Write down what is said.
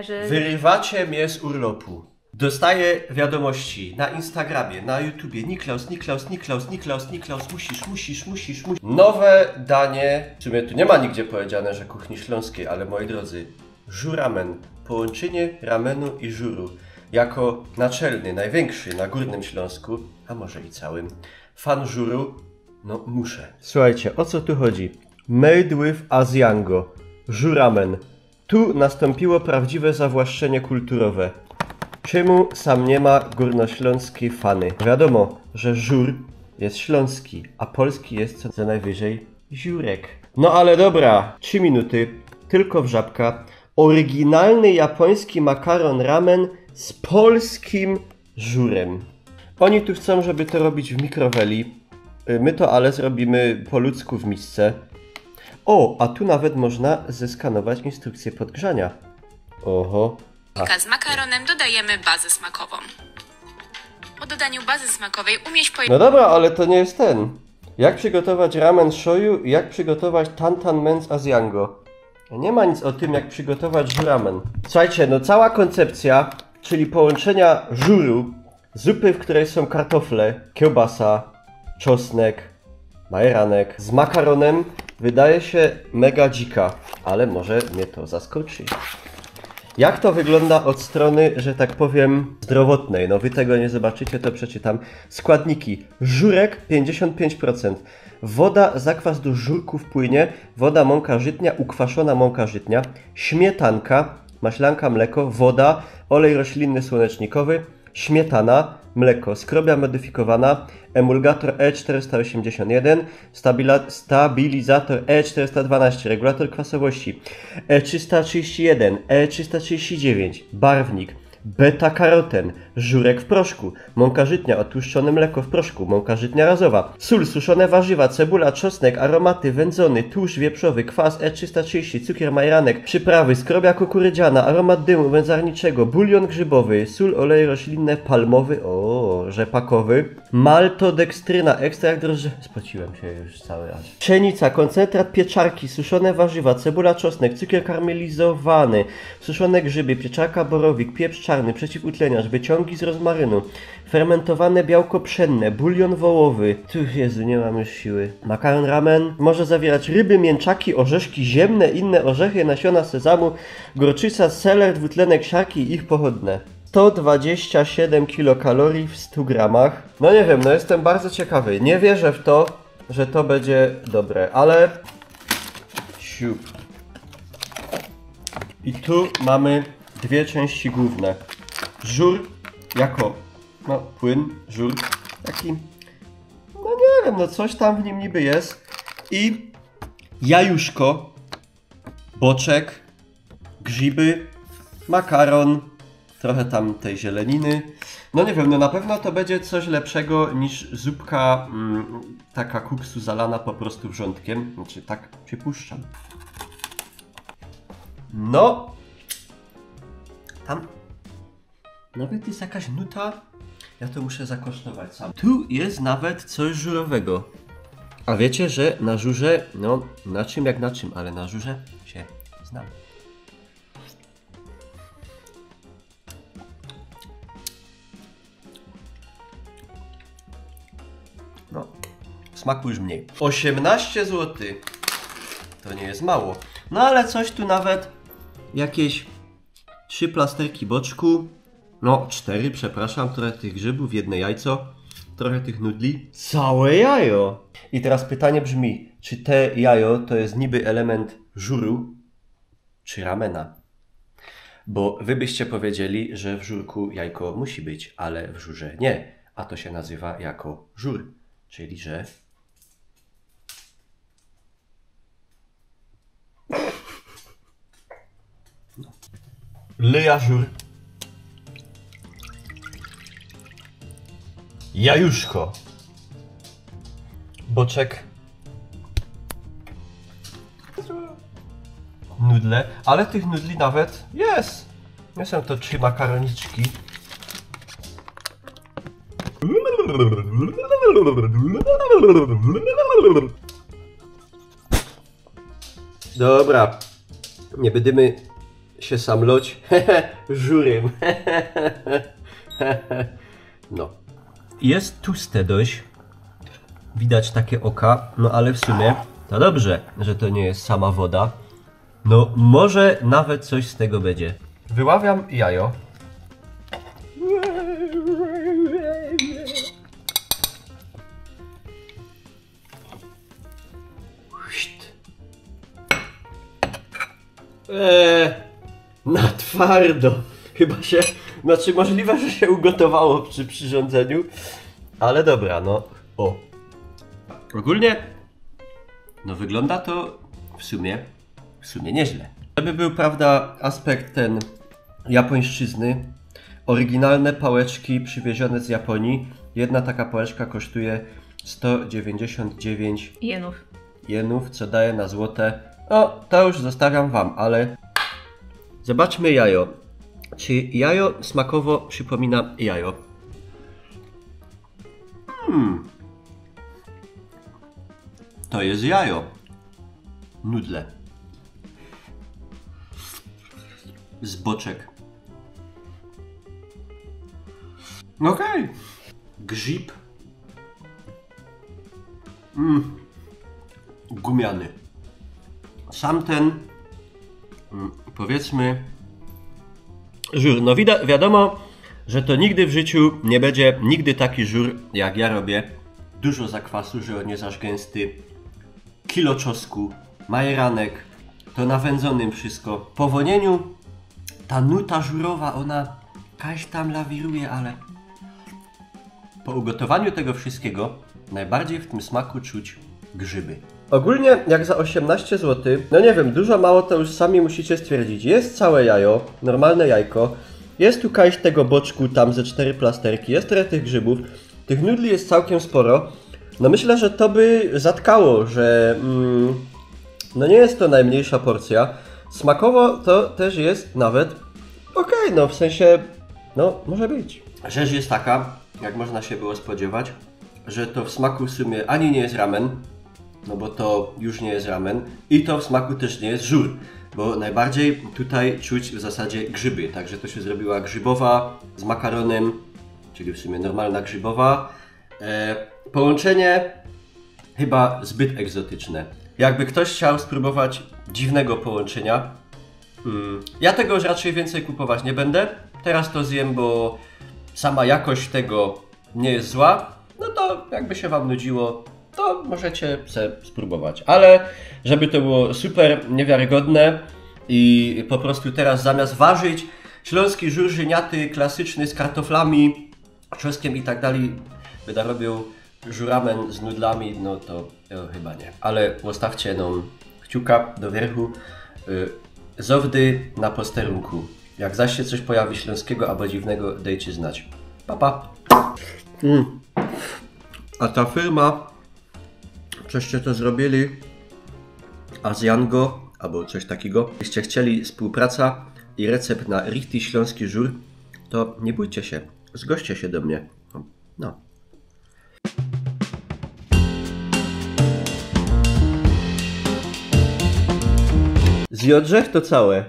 także... Wyrywacie mnie z urlopu. Dostaję wiadomości na Instagramie, na YouTubie. Niklaus, musisz. Nowe danie. W sumie tu nie ma nigdzie powiedziane, że kuchni śląskiej, ale moi drodzy, żuramen. Połączenie ramenu i żuru. Jako naczelny, największy na Górnym Śląsku, a może i całym, fan żuru, no muszę. Słuchajcie, o co tu chodzi? Made with Asiango. Żuramen. Tu nastąpiło prawdziwe zawłaszczenie kulturowe. Czemu sam nie ma górnośląskiej fany? Wiadomo, że żur jest śląski, a polski jest co najwyżej ziurek. No ale dobra, 3 minuty, tylko wrzapka. Oryginalny japoński makaron ramen z polskim żurem. Oni tu chcą, żeby to robić w mikroweli. My to ale zrobimy po ludzku w misce. O, a tu nawet można zeskanować instrukcję podgrzania. Oho. Z makaronem dodajemy bazę smakową. Po dodaniu bazy smakowej umieść No dobra, ale to nie jest ten. Jak przygotować ramen shoyu i jak przygotować tantan men z Asiango. Nie ma nic o tym, jak przygotować żuramen. Słuchajcie, no cała koncepcja, czyli połączenia żuru, zupy, w której są kartofle, kiełbasa, czosnek, majeranek, z makaronem, wydaje się mega dzika, ale może mnie to zaskoczy. Jak to wygląda od strony, że tak powiem, zdrowotnej? No wy tego nie zobaczycie, to przeczytam. Składniki. Żurek 55%. Woda, zakwas do żurków płynie. Woda, mąka żytnia, ukwaszona mąka żytnia. Śmietanka, maślanka, mleko, woda, olej roślinny słonecznikowy. Śmietana, mleko, skrobia modyfikowana, emulgator E481, stabilizator E412, regulator kwasowości, E331, E339, barwnik, beta-karoten, żurek w proszku, mąka żytnia, odtłuszczone mleko w proszku, mąka żytnia razowa, sól, suszone warzywa, cebula, czosnek, aromaty, wędzony, tłuszcz wieprzowy, kwas E330, cukier majeranek, przyprawy, skrobia kukurydziana, aromat dymu wędzarniczego, bulion grzybowy, sól, olej roślinny, palmowy, rzepakowy, maltodekstryna, ekstrakt drożdży... Spociłem się już cały raz. Pszenica, koncentrat pieczarki, suszone warzywa, cebula, czosnek, cukier karmelizowany, suszone grzyby, pieczarka, borowik, pieprz czarny, przeciwutleniarz, wyciągi z rozmarynu, fermentowane białko pszenne, bulion wołowy. Tu, Jezu, nie mam już siły. Makaron ramen może zawierać ryby, mięczaki, orzeszki ziemne, inne orzechy, nasiona sezamu, gorczyca, seler, dwutlenek siarki i ich pochodne. 127 kilokalorii w 100 gramach. No nie wiem, no jestem bardzo ciekawy. Nie wierzę w to, że to będzie dobre, ale... Siup. I tu mamy dwie części główne. Żur jako, no płyn, żur, taki, no nie wiem, no coś tam w nim niby jest. I jajuszko, boczek, grzyby, makaron, trochę tam tej zieleniny. No nie wiem, no na pewno to będzie coś lepszego niż zupka taka kuksu zalana po prostu wrzątkiem. Znaczy tak przypuszczam. No, tam nawet jest jakaś nuta. Ja to muszę zakosztować sam. Tu jest nawet coś żurowego. A wiecie, że na żurze, no na czym jak na czym, ale na żurze się znam. No, smaku już mniej. 18 zł. To nie jest mało. No ale coś tu nawet, jakieś 3 plasterki boczku. No 4, przepraszam, trochę tych grzybów, jedno jajco, trochę tych nudli. Całe jajo! I teraz pytanie brzmi, czy te jajo to jest niby element żuru, czy ramena? Bo wy byście powiedzieli, że w żurku jajko musi być, ale w żurze nie. A to się nazywa jako żur. Czyli, że... No. Leja żur. Jajuszko. Boczek. Nudle. Ale tych nudli nawet jest. Nie są to 3 makaroniczki. Dobra. Nie będziemy się samloć żurem. No. Jest tłuste dość. Widać takie oka, no ale w sumie to dobrze, że to nie jest sama woda. No może nawet coś z tego będzie. Wyławiam jajo. Na twardo. Chyba się, znaczy możliwe, że się ugotowało przy przyrządzeniu. Ale dobra, no. O. Ogólnie, no wygląda to w sumie nieźle. Żeby był, prawda, aspekt ten japońszczyzny, oryginalne pałeczki przywiezione z Japonii. Jedna taka pałeczka kosztuje 199 jenów, co daje na złote. No, to już zostawiam wam, ale zobaczmy jajo. Czy jajo smakowo przypomina jajo? To jest jajo. Nudle. Z boczek. Okej. Grzyb. Gumiany. Sam ten, powiedzmy, żur. No wiadomo, że to nigdy w życiu nie będzie taki żur, jak ja robię. Dużo zakwasu, że on nie zaż gęsty. Kilo czosnku, majeranek, to nawędzonym wszystko. Po wonieniu ta nuta żurowa, ona kaś tam lawiruje, ale po ugotowaniu tego wszystkiego najbardziej w tym smaku czuć grzyby. Ogólnie jak za 18 zł, no nie wiem, dużo mało to już sami musicie stwierdzić. Jest całe jajo, normalne jajko, jest tu kaś tego boczku tam ze 4 plasterki, jest trochę tych grzybów, tych nudli jest całkiem sporo. No myślę, że to by zatkało, że no nie jest to najmniejsza porcja. Smakowo to też jest nawet okej, no w sensie, no może być. Rzecz jest taka, jak można się było spodziewać, że to w smaku w sumie ani nie jest ramen, no bo to już nie jest ramen, i to w smaku też nie jest żur, bo najbardziej tutaj czuć w zasadzie grzyby, także to się zrobiła grzybowa z makaronem, czyli w sumie normalna grzybowa. Połączenie chyba zbyt egzotyczne. Jakby ktoś chciał spróbować dziwnego połączenia, ja tego już raczej więcej kupować nie będę. Teraz to zjem, bo sama jakość tego nie jest zła. No to jakby się wam nudziło, to możecie sobie spróbować. Ale żeby to było super niewiarygodne i po prostu teraz zamiast ważyć śląski żur żyniaty, klasyczny z kartoflami, czosnkiem i tak dalej, będę robił żuramen z nudlami, no to chyba nie. Ale postawcie no kciuka do wierchu. Zowdy na posterunku. Jak zaś się coś pojawi śląskiego albo dziwnego, dajcie znać. Pa, pa. A ta firma, coście to zrobili, Azjango, albo coś takiego, jeśli chcieli współpraca i recept na richtig śląski żur, to nie bójcie się, zgłoście się do mnie. No. Z Jodrzech to całe.